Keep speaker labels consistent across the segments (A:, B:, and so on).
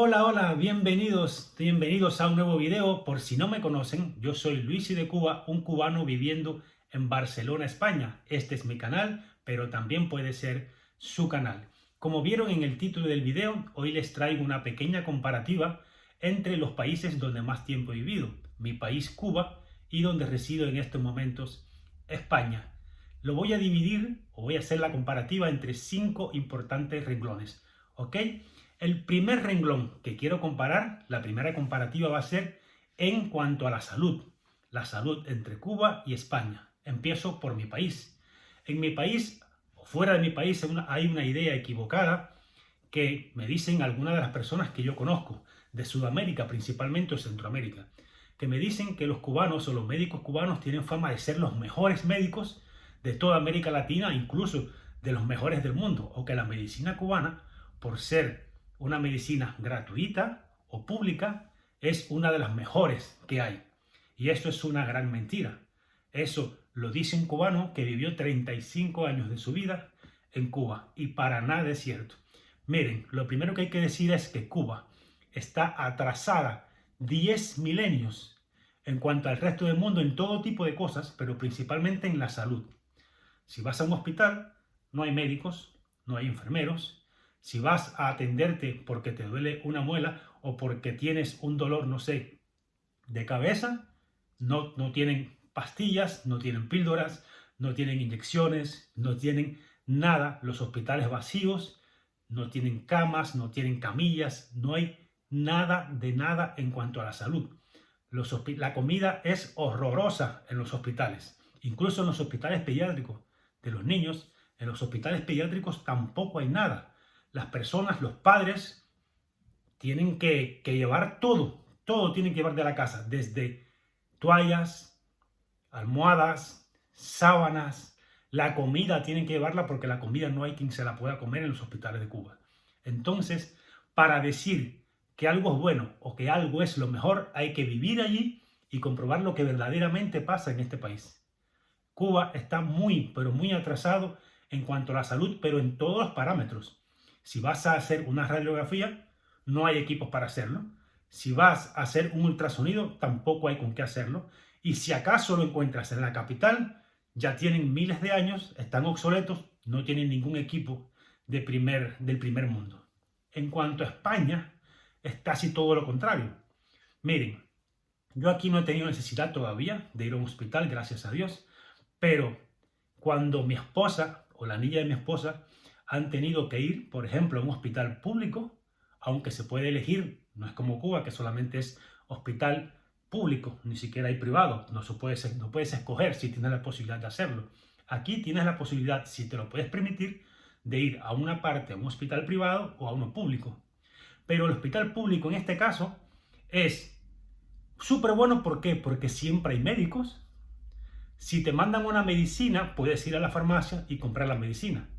A: Hola, hola, bienvenidos a un nuevo video. Por si no me conocen, yo soy Luisi de Cuba, un cubano viviendo en Barcelona, España. Este es mi canal, pero también puede ser su canal. Como vieron en el título del video, hoy les traigo una pequeña comparativa entre los países donde más tiempo he vivido. Mi país, Cuba, y donde resido en estos momentos, España. Lo voy a dividir, o voy a hacer la comparativa entre 5 importantes renglones. ¿Ok? El primer renglón que quiero comparar, la primera comparativa va a ser en cuanto a la salud entre Cuba y España. Empiezo por mi país. En mi país, o fuera de mi país, hay una idea equivocada que me dicen algunas de las personas que yo conozco, de Sudamérica principalmente o Centroamérica, que me dicen que los cubanos o los médicos cubanos tienen fama de ser los mejores médicos de toda América Latina, incluso de los mejores del mundo, o que la medicina cubana, por ser una medicina gratuita o pública, es una de las mejores que hay. Y esto es una gran mentira. Eso lo dice un cubano que vivió 35 años de su vida en Cuba y para nada es cierto. Miren, lo primero que hay que decir es que Cuba está atrasada 10 milenios en cuanto al resto del mundo en todo tipo de cosas, pero principalmente en la salud. Si vas a un hospital, no hay médicos, no hay enfermeros. Si vas a atenderte porque te duele una muela o porque tienes un dolor, no sé, de cabeza, no tienen pastillas, no tienen píldoras, no tienen inyecciones, no tienen nada. Los hospitales vacíos, no tienen camas, no tienen camillas, no hay nada de nada en cuanto a la salud. La comida es horrorosa en los hospitales, incluso en los hospitales pediátricos de los niños. En los hospitales pediátricos tampoco hay nada. Las personas, los padres, tienen que llevar todo tienen que llevar de la casa, desde toallas, almohadas, sábanas, la comida tienen que llevarla porque la comida no hay quien se la pueda comer en los hospitales de Cuba. Entonces, para decir que algo es bueno o que algo es lo mejor, hay que vivir allí y comprobar lo que verdaderamente pasa en este país. Cuba está muy, pero muy atrasado en cuanto a la salud, pero en todos los parámetros. Si vas a hacer una radiografía, no hay equipos para hacerlo. Si vas a hacer un ultrasonido, tampoco hay con qué hacerlo. Y si acaso lo encuentras en la capital, ya tienen miles de años, están obsoletos, no tienen ningún equipo del primer mundo. En cuanto a España, es casi todo lo contrario. Miren, yo aquí no he tenido necesidad todavía de ir a un hospital, gracias a Dios, pero cuando mi esposa o la niña de mi esposa han tenido que ir, por ejemplo, a un hospital público, aunque se puede elegir, no es como Cuba, que solamente es hospital público, ni siquiera hay privado, no puedes escoger si tienes la posibilidad de hacerlo. Aquí tienes la posibilidad, si te lo puedes permitir, de ir a una parte, a un hospital privado o a uno público. Pero el hospital público en este caso es súper bueno. ¿Por qué? Porque siempre hay médicos. Si te mandan una medicina, puedes ir a la farmacia y comprar la medicina.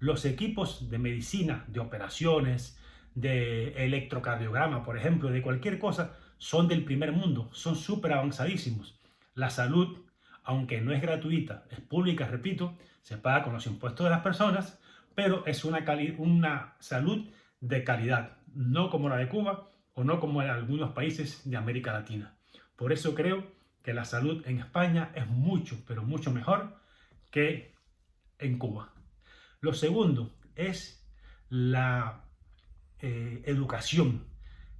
A: Los equipos de medicina, de operaciones, de electrocardiograma, por ejemplo, de cualquier cosa, son del primer mundo, son súper avanzadísimos. La salud, aunque no es gratuita, es pública, repito, se paga con los impuestos de las personas, pero es una salud de calidad, no como la de Cuba o no como en algunos países de América Latina. Por eso creo que la salud en España es mucho, pero mucho mejor que en Cuba. Lo segundo es la educación.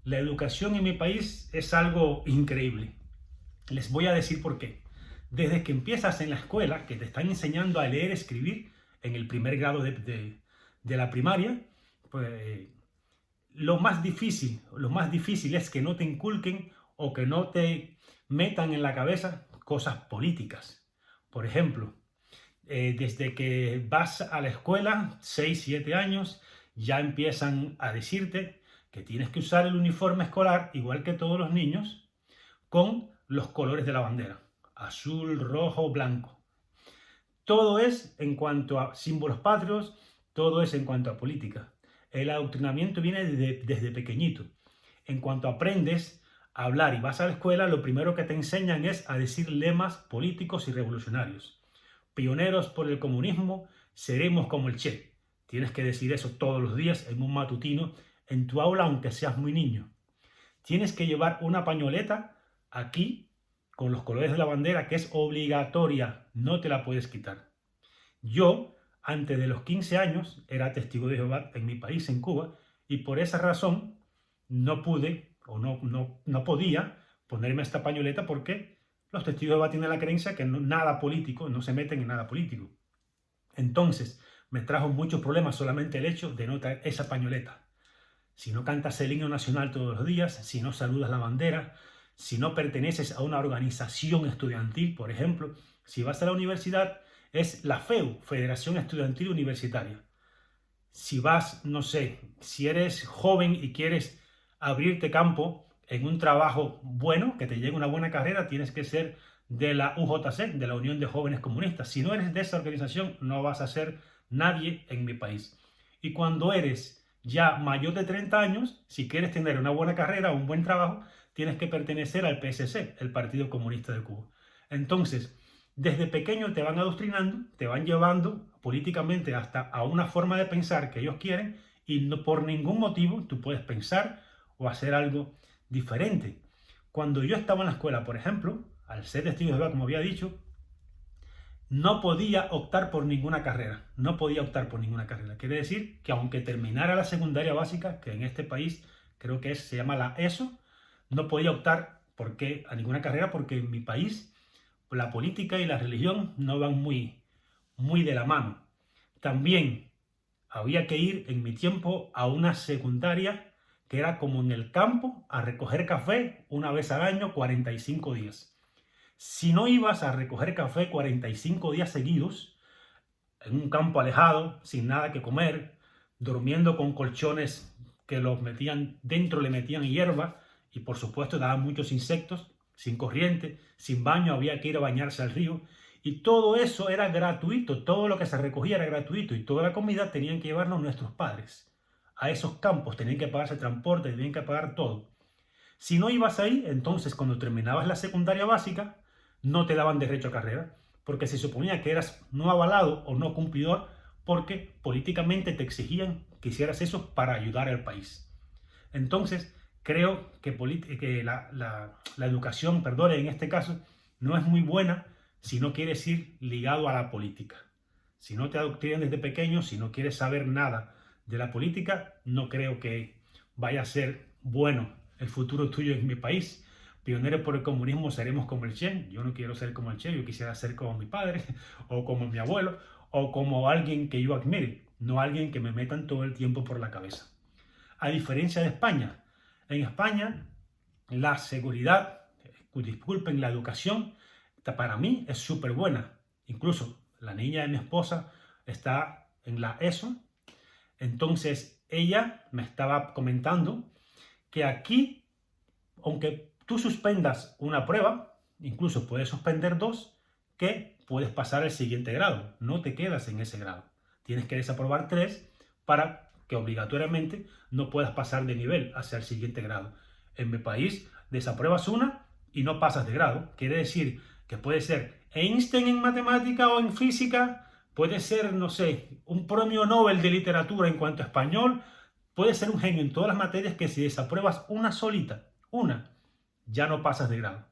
A: La educación en mi país es algo increíble. Les voy a decir por qué. Desde que empiezas en la escuela, que te están enseñando a leer, escribir, en el primer grado de la primaria, pues lo más difícil es que no te inculquen o que no te metan en la cabeza cosas políticas. Por ejemplo, desde que vas a la escuela, 6, 7 años, ya empiezan a decirte que tienes que usar el uniforme escolar, igual que todos los niños, con los colores de la bandera, azul, rojo, blanco. Todo es en cuanto a símbolos patrios, todo es en cuanto a política. El adoctrinamiento viene desde pequeñito. En cuanto aprendes a hablar y vas a la escuela, lo primero que te enseñan es a decir lemas políticos y revolucionarios. Pioneros por el comunismo, seremos como el Che. Tienes que decir eso todos los días en un matutino en tu aula aunque seas muy niño. Tienes que llevar una pañoleta aquí con los colores de la bandera, que es obligatoria, no te la puedes quitar. Yo, antes de los 15 años, era testigo de Jehová en mi país, en Cuba, y por esa razón no pude o no podía ponerme esta pañoleta porque los testigos de Jehová tienen la creencia que nada político, no se meten en nada político. Entonces, me trajo muchos problemas solamente el hecho de no traer esa pañoleta. Si no cantas el himno nacional todos los días, si no saludas la bandera, si no perteneces a una organización estudiantil, por ejemplo, si vas a la universidad, es la FEU, Federación Estudiantil Universitaria. Si vas, no sé, si eres joven y quieres abrirte campo en un trabajo bueno, que te llegue una buena carrera, tienes que ser de la UJC, de la Unión de Jóvenes Comunistas. Si no eres de esa organización, no vas a ser nadie en mi país. Y cuando eres ya mayor de 30 años, si quieres tener una buena carrera o un buen trabajo, tienes que pertenecer al PSC, el Partido Comunista de Cuba. Entonces, desde pequeño te van adoctrinando, te van llevando políticamente hasta a una forma de pensar que ellos quieren y no, por ningún motivo tú puedes pensar o hacer algo diferente. Cuando yo estaba en la escuela, por ejemplo, al ser testigo de Jehová, como había dicho, no podía optar por ninguna carrera. No podía optar por ninguna carrera. Quiere decir que aunque terminara la secundaria básica, que en este país creo que se llama la ESO, no podía optar a ninguna carrera porque en mi país la política y la religión no van muy de la mano. También había que ir en mi tiempo a una secundaria que era como en el campo a recoger café una vez al año, 45 días. Si no ibas a recoger café 45 días seguidos, en un campo alejado, sin nada que comer, durmiendo con colchones que los metían dentro, le metían hierba y por supuesto daban muchos insectos, sin corriente, sin baño, había que ir a bañarse al río y todo eso era gratuito, todo lo que se recogía era gratuito y toda la comida tenían que llevarnos nuestros padres. A esos campos tenían que pagarse el transporte, tenían que pagar todo. Si no ibas ahí, entonces cuando terminabas la secundaria básica, no te daban derecho a carrera, porque se suponía que eras no avalado o no cumplidor, porque políticamente te exigían que hicieras eso para ayudar al país. Entonces, creo que la educación, perdón, en este caso, no es muy buena si no quieres ir ligado a la política. Si no te adoctrinan desde pequeño, si no quieres saber nada de la política, no creo que vaya a ser bueno el futuro tuyo en mi país. Pioneros por el comunismo seremos como el Che. Yo no quiero ser como el Che, yo quisiera ser como mi padre, o como mi abuelo, o como alguien que yo admire, no alguien que me metan todo el tiempo por la cabeza. A diferencia de España, en España la seguridad, disculpen, la educación, para mí es súper buena. Incluso la niña de mi esposa está en la ESO, entonces ella me estaba comentando que aquí, aunque tú suspendas una prueba, incluso puedes suspender dos, que puedes pasar al siguiente grado. No te quedas en ese grado. Tienes que desaprobar tres para que obligatoriamente no puedas pasar de nivel hacia el siguiente grado. En mi país desapruebas una y no pasas de grado. Quiere decir que puede ser Einstein en matemática o en física, puede ser, no sé, un premio Nobel de literatura en cuanto a español, puede ser un genio en todas las materias que si desapruebas una solita, ya no pasas de grado.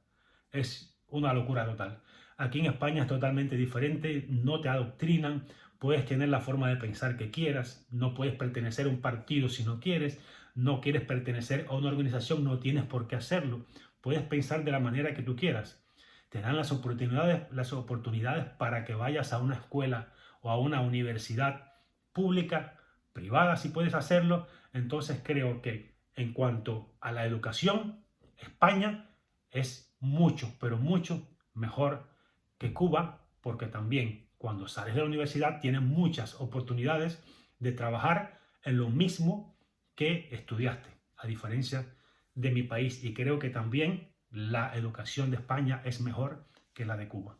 A: Es una locura total. Aquí en España es totalmente diferente, no te adoctrinan, puedes tener la forma de pensar que quieras, no puedes pertenecer a un partido si no quieres, no quieres pertenecer a una organización, no tienes por qué hacerlo, puedes pensar de la manera que tú quieras. Te dan las oportunidades para que vayas a una escuela o a una universidad pública, privada si puedes hacerlo. Entonces creo que en cuanto a la educación, España es mucho, pero mucho mejor que Cuba, porque también cuando sales de la universidad tienes muchas oportunidades de trabajar en lo mismo que estudiaste, a diferencia de mi país. Y creo que también la educación de España es mejor que la de Cuba.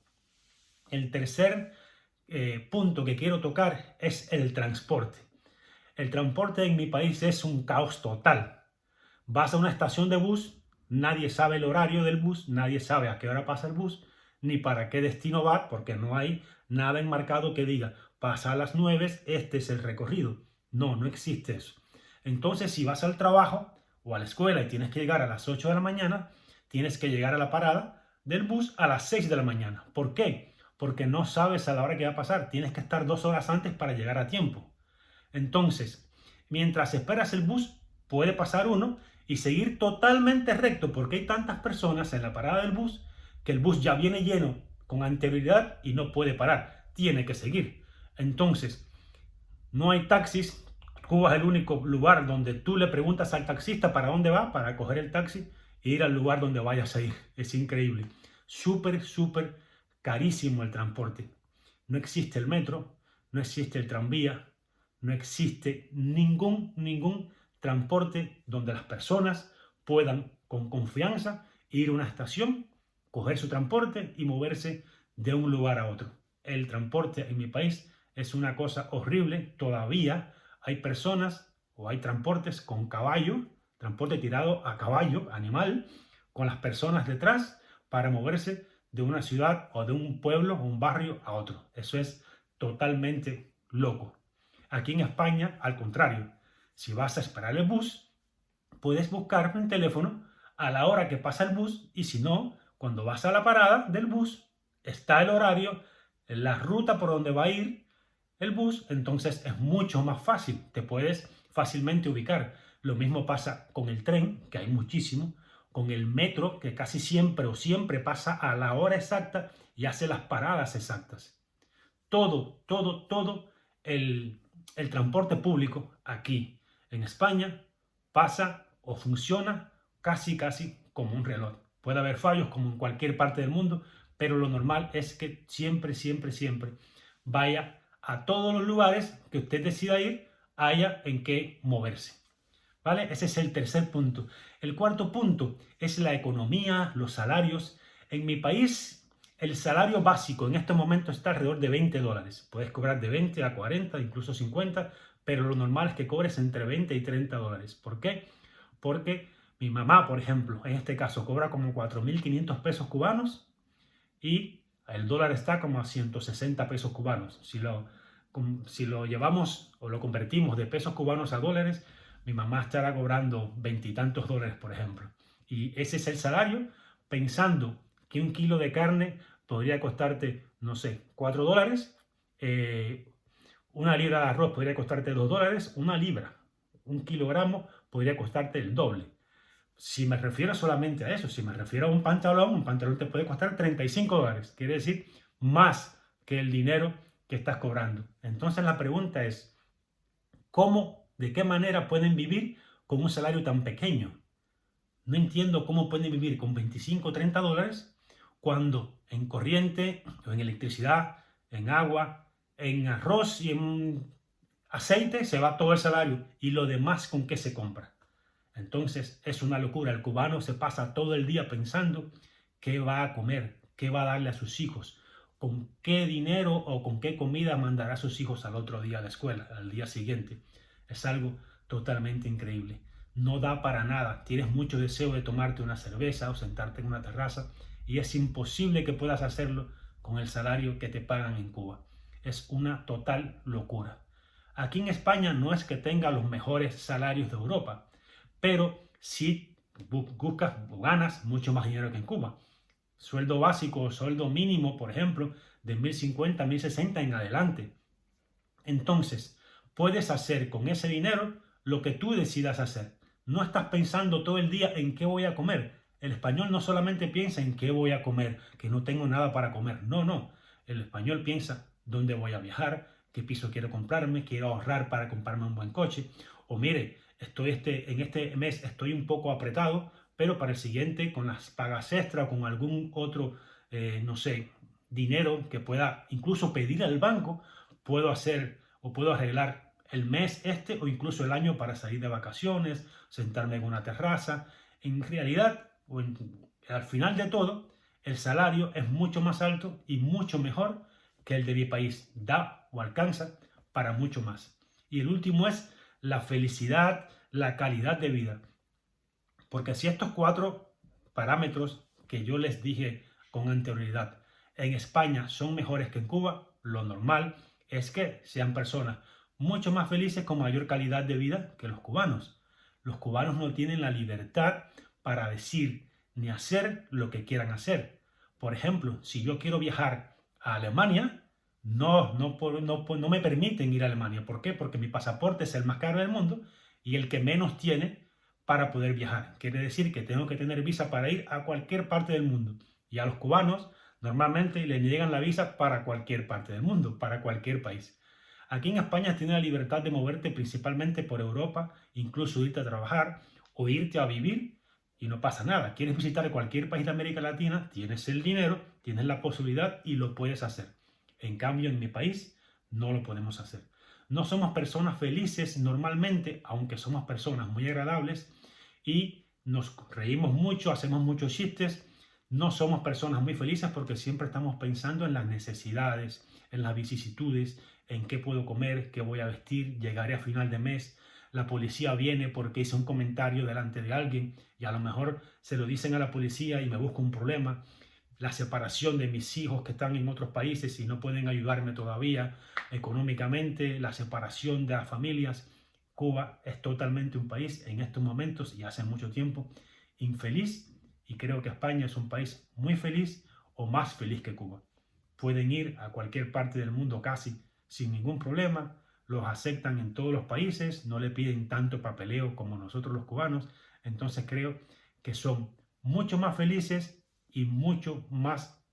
A: El tercer punto que quiero tocar es el transporte. El transporte en mi país es un caos total. Vas a una estación de bus, nadie sabe el horario del bus, nadie sabe a qué hora pasa el bus, ni para qué destino va, porque no hay nada enmarcado que diga, pasa a las 9, este es el recorrido. No, no existe eso. Entonces, si vas al trabajo o a la escuela y tienes que llegar a las 8 de la mañana, tienes que llegar a la parada del bus a las 6 de la mañana. ¿Por qué? Porque no sabes a la hora que va a pasar. Tienes que estar 2 horas antes para llegar a tiempo. Entonces, mientras esperas el bus, puede pasar uno y seguir totalmente recto porque hay tantas personas en la parada del bus que el bus ya viene lleno con anterioridad y no puede parar. Tiene que seguir. Entonces, no hay taxis. Cuba es el único lugar donde tú le preguntas al taxista para dónde va, para coger el taxi e ir al lugar donde vayas a ir. Es increíble. Súper, súper carísimo el transporte. No existe el metro, no existe el tranvía, no existe ningún transporte donde las personas puedan con confianza ir a una estación, coger su transporte y moverse de un lugar a otro. El transporte en mi país es una cosa horrible. Todavía hay personas o hay transportes con caballo, transporte tirado a caballo, animal, con las personas detrás para moverse de una ciudad o de un pueblo o un barrio a otro. Eso es totalmente loco. Aquí en España, al contrario, si vas a esperar el bus, puedes buscar en teléfono a la hora que pasa el bus y si no, cuando vas a la parada del bus, está el horario, la ruta por donde va a ir el bus, entonces es mucho más fácil, te puedes fácilmente ubicar. Lo mismo pasa con el tren, que hay muchísimo, con el metro, que casi siempre o siempre pasa a la hora exacta y hace las paradas exactas. Todo el transporte público aquí en España pasa o funciona casi como un reloj. Puede haber fallos como en cualquier parte del mundo, pero lo normal es que siempre vaya a todos los lugares que usted decida ir, haya en qué moverse. ¿Vale? Ese es el tercer punto. El cuarto punto es la economía, los salarios. En mi país, el salario básico en este momento está alrededor de $20. Puedes cobrar de 20 a 40, incluso 50, pero lo normal es que cobres entre 20 y $30. ¿Por qué? Porque mi mamá, por ejemplo, en este caso cobra como 4.500 pesos cubanos y el dólar está como a 160 pesos cubanos. Si lo llevamos o lo convertimos de pesos cubanos a dólares, mi mamá estará cobrando veintitantos dólares, por ejemplo. Y ese es el salario, pensando que un kilo de carne podría costarte, no sé, $4. Una libra de arroz podría costarte $2. Una libra, un kilogramo, podría costarte el doble. Si me refiero solamente a eso, si me refiero a un pantalón te puede costar $35. Quiere decir más que el dinero que estás cobrando. Entonces la pregunta es, ¿cómo, de qué manera pueden vivir con un salario tan pequeño? No entiendo cómo pueden vivir con 25 o 30 dólares cuando en corriente, o en electricidad, en agua, en arroz y en aceite se va todo el salario y lo demás con qué se compra. Entonces es una locura. El cubano se pasa todo el día pensando qué va a comer, qué va a darle a sus hijos, con qué dinero o con qué comida mandará a sus hijos al otro día a la escuela, al día siguiente. Es algo totalmente increíble. No da para nada. Tienes mucho deseo de tomarte una cerveza o sentarte en una terraza y es imposible que puedas hacerlo con el salario que te pagan en Cuba. Es una total locura. Aquí en España no es que tenga los mejores salarios de Europa, pero sí buscas o ganas mucho más dinero que en Cuba. Sueldo básico o sueldo mínimo, por ejemplo, de 1.050, 1.060 en adelante. Entonces, puedes hacer con ese dinero lo que tú decidas hacer. No estás pensando todo el día en qué voy a comer. El español no solamente piensa en qué voy a comer, que no tengo nada para comer. No. El español piensa dónde voy a viajar, qué piso quiero comprarme, quiero ahorrar para comprarme un buen coche. O mire, en este mes estoy un poco apretado, pero para el siguiente, con las pagas extra o con algún otro, no sé, dinero que pueda incluso pedir al banco, puedo hacer o puedo arreglar el mes o incluso el año para salir de vacaciones, sentarme en una terraza. En realidad, al final de todo, el salario es mucho más alto y mucho mejor que el de mi país. Da o alcanza para mucho más. Y el último es la felicidad, la calidad de vida. Porque si estos 4 parámetros que yo les dije con anterioridad en España son mejores que en Cuba, lo normal es que sean personas mucho más felices con mayor calidad de vida que los cubanos. Los cubanos no tienen la libertad para decir ni hacer lo que quieran hacer. Por ejemplo, si yo quiero viajar a Alemania, no me permiten ir a Alemania. ¿Por qué? Porque mi pasaporte es el más caro del mundo y el que menos tiene para poder viajar. Quiere decir que tengo que tener visa para ir a cualquier parte del mundo. Y a los cubanos normalmente les niegan la visa para cualquier parte del mundo, para cualquier país. Aquí en España tienes la libertad de moverte principalmente por Europa, incluso irte a trabajar o irte a vivir y no pasa nada. Quieres visitar cualquier país de América Latina, tienes el dinero, tienes la posibilidad y lo puedes hacer. En cambio, en mi país no lo podemos hacer. No somos personas felices normalmente, aunque somos personas muy agradables y nos reímos mucho, hacemos muchos chistes. No somos personas muy felices porque siempre estamos pensando en las necesidades, en las vicisitudes, en qué puedo comer, qué voy a vestir, llegaré a final de mes, la policía viene porque hice un comentario delante de alguien y a lo mejor se lo dicen a la policía y me busco un problema, la separación de mis hijos que están en otros países y no pueden ayudarme todavía económicamente, la separación de las familias. Cuba es totalmente un país en estos momentos y hace mucho tiempo infeliz y creo que España es un país muy feliz o más feliz que Cuba. Pueden ir a cualquier parte del mundo casi sin ningún problema, los aceptan en todos los países, no le piden tanto papeleo como nosotros los cubanos, entonces creo que son mucho más felices y mucho más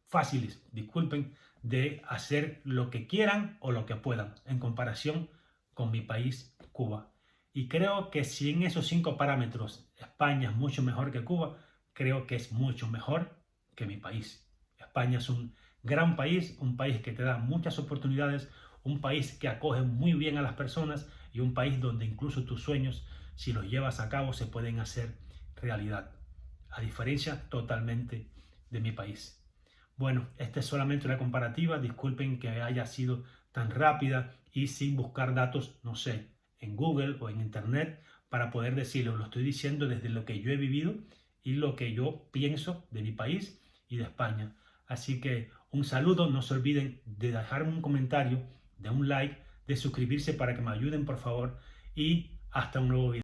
A: fáciles, disculpen, de hacer lo que quieran o lo que puedan en comparación con mi país, Cuba. Y creo que si en esos 5 parámetros España es mucho mejor que Cuba, creo que es mucho mejor que mi país. España es un gran país, un país que te da muchas oportunidades, un país que acoge muy bien a las personas y un país donde incluso tus sueños, si los llevas a cabo, se pueden hacer realidad. A diferencia totalmente de mi país. Bueno, esta es solamente una comparativa, disculpen que haya sido tan rápida y sin buscar datos, no sé, en Google o en Internet para poder decirlo. Lo estoy diciendo desde lo que yo he vivido y lo que yo pienso de mi país y de España. Así que un saludo, no se olviden de dejarme un comentario, de un like, de suscribirse para que me ayuden por favor y hasta un nuevo video.